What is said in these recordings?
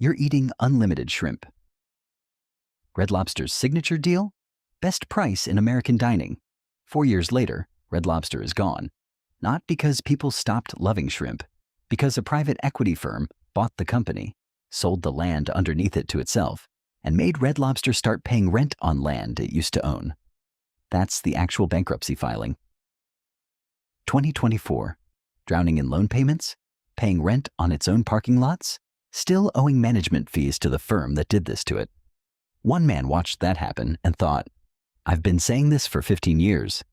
you're eating unlimited shrimp. Red Lobster's signature deal? Best price in American dining. 4 years later, Red Lobster is gone. Not because people stopped loving shrimp, because a private equity firm bought the company, sold the land underneath it to itself, and made Red Lobster start paying rent on land it used to own. That's the actual bankruptcy filing. 2024. Drowning in loan payments? Paying rent on its own parking lots? Still owing management fees to the firm that did this to it. One man watched that happen and thought, I've been saying this for 15 years.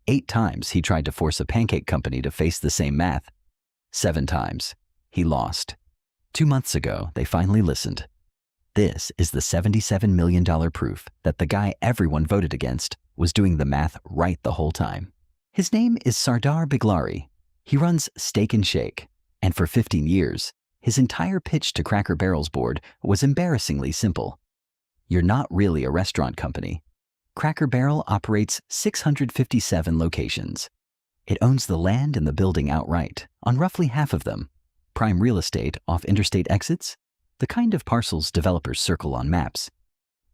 8 times he tried to force a pancake company to face the same math. 7 times. He lost. 2 months ago, they finally listened. This is the $77 million proof that the guy everyone voted against was doing the math right the whole time. His name is Sardar Biglari. He runs Steak and Shake, and for 15 years, his entire pitch to Cracker Barrel's board was embarrassingly simple. You're not really a restaurant company. Cracker Barrel operates 657 locations. It owns the land and the building outright, on roughly half of them. Prime real estate off interstate exits, the kind of parcels developers circle on maps.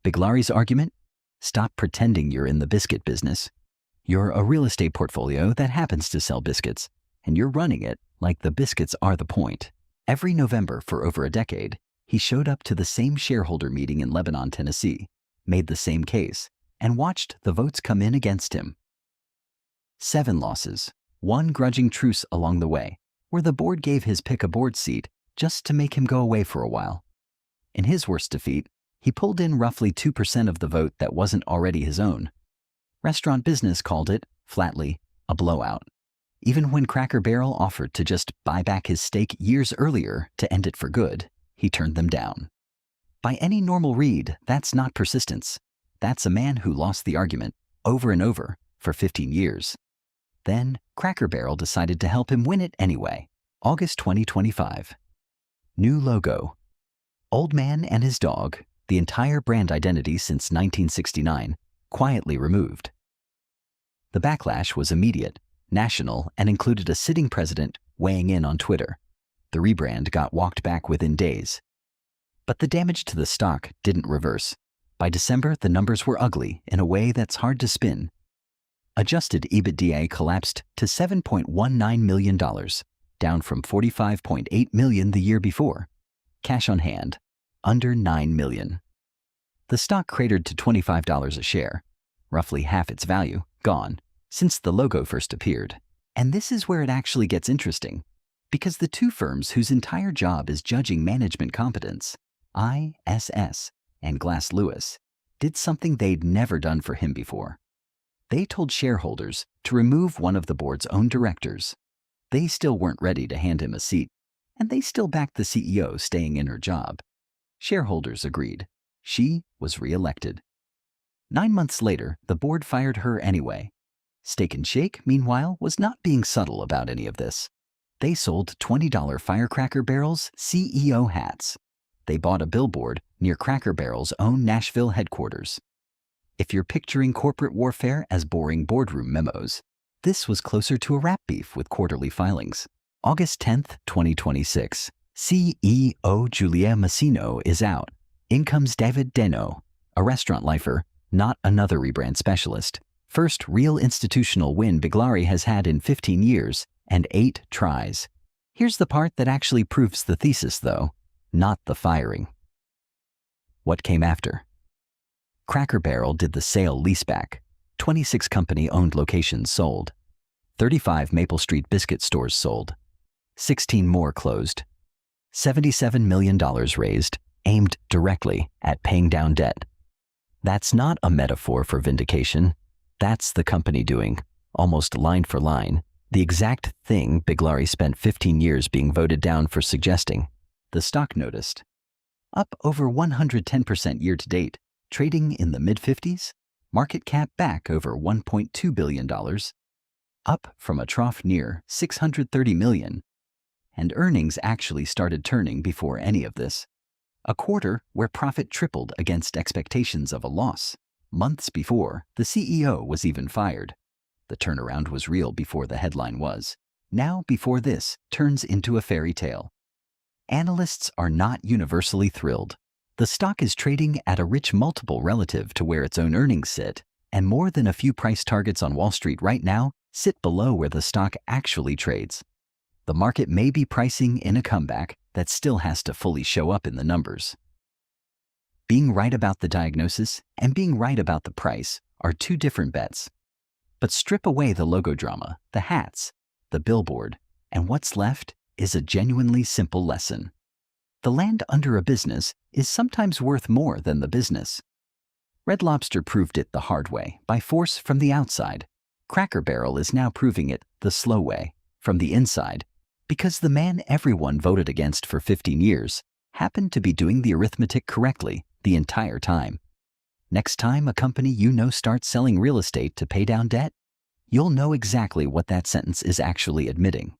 Biglari's argument? Stop pretending you're in the biscuit business. You're a real estate portfolio that happens to sell biscuits, and you're running it like the biscuits are the point. Every November for over a decade, he showed up to the same shareholder meeting in Lebanon, Tennessee, made the same case, and watched the votes come in against him. 7 losses, 1 grudging truce along the way, where the board gave his pick a board seat just to make him go away for a while. In his worst defeat, he pulled in roughly 2% of the vote that wasn't already his own. Restaurant Business called it, flatly, a blowout. Even when Cracker Barrel offered to just buy back his stake years earlier to end it for good, he turned them down. By any normal read, that's not persistence. That's a man who lost the argument, over and over, for 15 years. Then, Cracker Barrel decided to help him win it anyway. August 2025. New logo. Old man and his dog, the entire brand identity since 1969, quietly removed. The backlash was immediate, national, and included a sitting president weighing in on Twitter. The rebrand got walked back within days. But the damage to the stock didn't reverse. By December, the numbers were ugly in a way that's hard to spin. Adjusted EBITDA collapsed to $7.19 million, down from $45.8 million the year before. Cash on hand, under $9 million. The stock cratered to $25 a share, roughly half its value, gone, since the logo first appeared. And this is where it actually gets interesting, because the 2 firms whose entire job is judging management competence, ISS and Glass Lewis, did something they'd never done for him before. They told shareholders to remove one of the board's own directors. They still weren't ready to hand him a seat, and they still backed the CEO staying in her job. Shareholders agreed. She was re-elected. 9 months later, the board fired her anyway. Steak and Shake, meanwhile, was not being subtle about any of this. They sold $20 Firecracker Barrel's CEO hats. They bought a billboard near Cracker Barrel's own Nashville headquarters. If you're picturing corporate warfare as boring boardroom memos, this was closer to a rap beef with quarterly filings. August 10th, 2026. CEO Julia Massino is out. In comes David Deno, a restaurant lifer, not another rebrand specialist. First real institutional win Biglari has had in 15 years and 8 tries. Here's the part that actually proves the thesis, though, not the firing. What came after? Cracker Barrel did the sale leaseback. 26 company-owned locations sold. 35 Maple Street biscuit stores sold. 16 more closed. $77 million raised, aimed directly at paying down debt. That's not a metaphor for vindication. That's the company doing, almost line for line, the exact thing Biglari spent 15 years being voted down for suggesting. The stock noticed. Up over 110% year-to-date, trading in the mid-50s, market cap back over $1.2 billion, up from a trough near $630 million, and earnings actually started turning before any of this. A quarter where profit tripled against expectations of a loss. Months before, the CEO was even fired. The turnaround was real before the headline was. Now, before this, turns into a fairy tale. Analysts are not universally thrilled. The stock is trading at a rich multiple relative to where its own earnings sit, and more than a few price targets on Wall Street right now sit below where the stock actually trades. The market may be pricing in a comeback that still has to fully show up in the numbers. Being right about the diagnosis and being right about the price are two different bets. But strip away the logo drama, the hats, the billboard, and what's left is a genuinely simple lesson. The land under a business is sometimes worth more than the business. Red Lobster proved it the hard way, by force from the outside. Cracker Barrel is now proving it the slow way, from the inside, because the man everyone voted against for 15 years happened to be doing the arithmetic correctly the entire time. Next time a company you know starts selling real estate to pay down debt, you'll know exactly what that sentence is actually admitting.